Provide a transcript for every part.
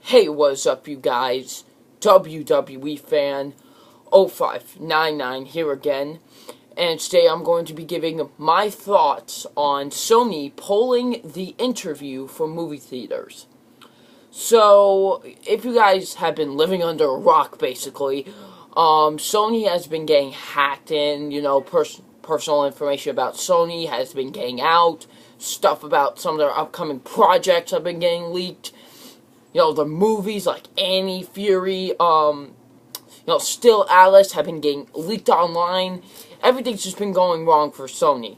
Hey, what's up, you guys? WWE fan 0599 here again, and today I'm going to be giving my thoughts on Sony pulling the Intveriew from movie theaters. So, if you guys have been living under a rock, basically, Sony has been getting hacked in, personal information about Sony has been getting out, stuff about some of their upcoming projects have been getting leaked. The movies like Intveriew, Still Alice have been getting leaked online. Everything's just been going wrong for Sony.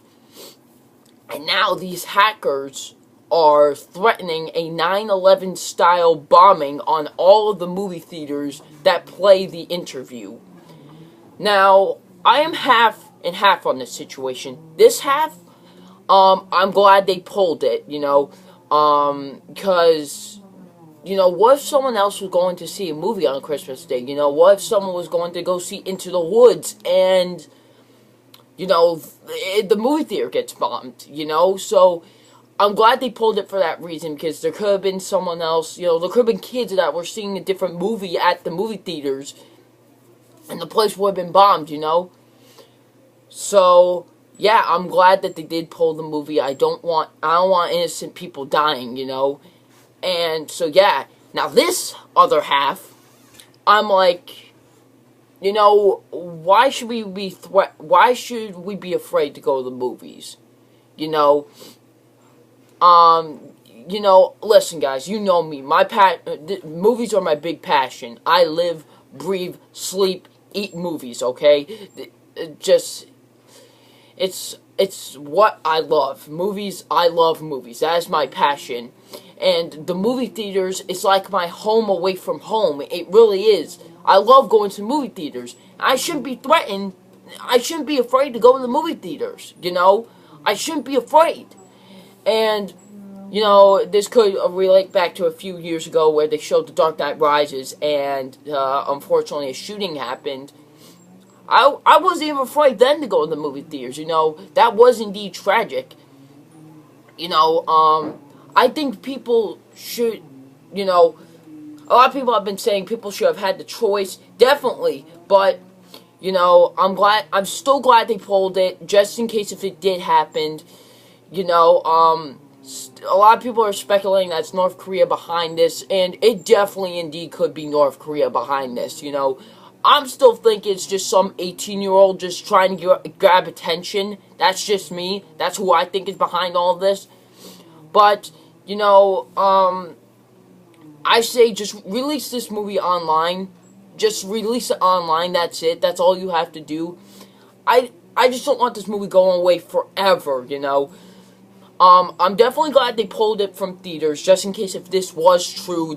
And now these hackers are threatening a 9/11 style bombing on all of the movie theaters that play the Intveriew. Now, I am half and half on this situation. This half, I'm glad they pulled it, because what if someone else was going to see a movie on Christmas Day? What if someone was going to go see Into the Woods and, the movie theater gets bombed, So, I'm glad they pulled it for that reason, because there could have been someone else, there could have been kids that were seeing a different movie at the movie theaters, and the place would have been bombed, So, yeah, I'm glad that they did pull the movie. I don't want innocent people dying, And so, yeah, now this other half, I'm like, why should we be afraid to go to the movies? Listen, guys, you know me. Movies are my big passion. I live, breathe, sleep, eat movies, okay? It's what I love. I love movies. That is my passion. And the movie theaters is like my home away from home. It really is. I love going to movie theaters. I shouldn't be threatened. I shouldn't be afraid to go to the movie theaters, I shouldn't be afraid. And, this could relate back to a few years ago where they showed The Dark Knight Rises and, unfortunately, a shooting happened. I wasn't even afraid then to go to the movie theaters, That was indeed tragic. I think people should, a lot of people have been saying people should have had the choice, definitely, but, I'm still glad they pulled it, just in case if it did happen, a lot of people are speculating that's North Korea behind this, and it definitely indeed could be North Korea behind this, I'm still thinking it's just some 18-year-old just trying to grab attention. That's just me. That's who I think is behind all of this. But, I say just release this movie online. Just release it online, that's it. That's all you have to do. I just don't want this movie going away forever, I'm definitely glad they pulled it from theaters, just in case if this was true,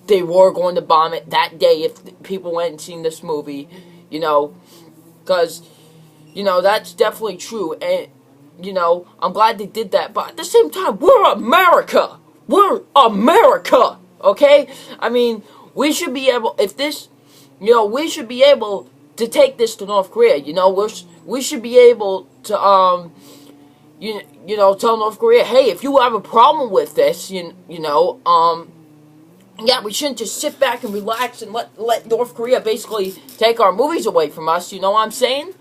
they were going to bomb it that day if people went and seen this movie, because, that's definitely true, and, I'm glad they did that, but at the same time, we're America! We're America! Okay? I mean, we should be able, we should be able to take this to North Korea, we should be able to, tell North Korea, hey, if you have a problem with this, yeah, we shouldn't just sit back and relax and let North Korea basically take our movies away from us, you know what I'm saying?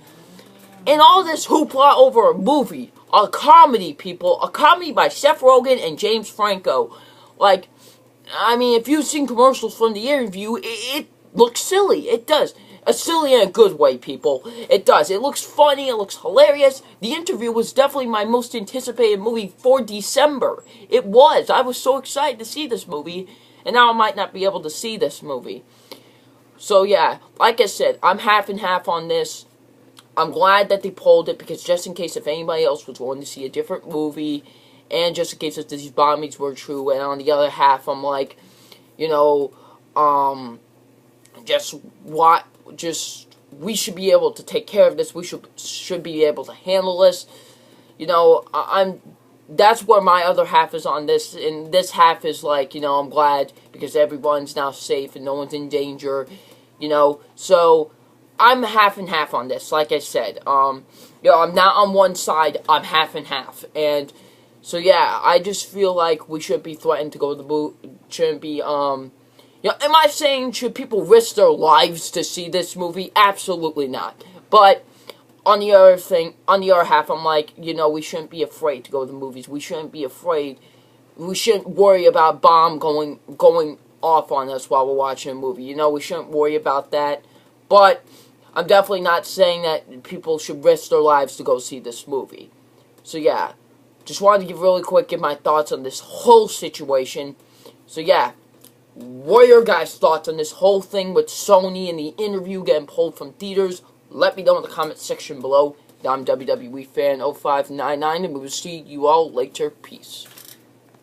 And all this hoopla over a movie, a comedy, people, a comedy by Seth Rogen and James Franco. Like, I mean, if you've seen commercials from the Intveriew, it looks silly. It does. Silly in a good way, people. It does. It looks funny. It looks hilarious. The Intveriew was definitely my most anticipated movie for December. It was. I was so excited to see this movie. And now I might not be able to see this movie. So, yeah. Like I said, I'm half and half on this. I'm glad that they pulled it, because just in case if anybody else was going to see a different movie, and just in case if these bombings were true, and on the other half, I'm like, we should be able to take care of this. We should be able to handle this. That's where my other half is on this, and this half is like, I'm glad because everyone's now safe and no one's in danger, so I'm half and half on this, like I said. I'm not on one side, I'm half and half, and so yeah, I just feel like we shouldn't be threatened to go to the shouldn't be, You know, am I saying should people risk their lives to see this movie? Absolutely not. But on the other half, I'm like, you know, we shouldn't be afraid to go to the movies. We shouldn't be afraid. We shouldn't worry about bomb going off on us while we're watching a movie. You know, we shouldn't worry about that. But I'm definitely not saying that people should risk their lives to go see this movie. So yeah, just wanted to give my thoughts on this whole situation. So yeah, what are your guys' thoughts on this whole thing with Sony and the interview getting pulled from theaters? Let me know in the comment section below. I'm WWE Fan 0599, and we will see you all later. Peace.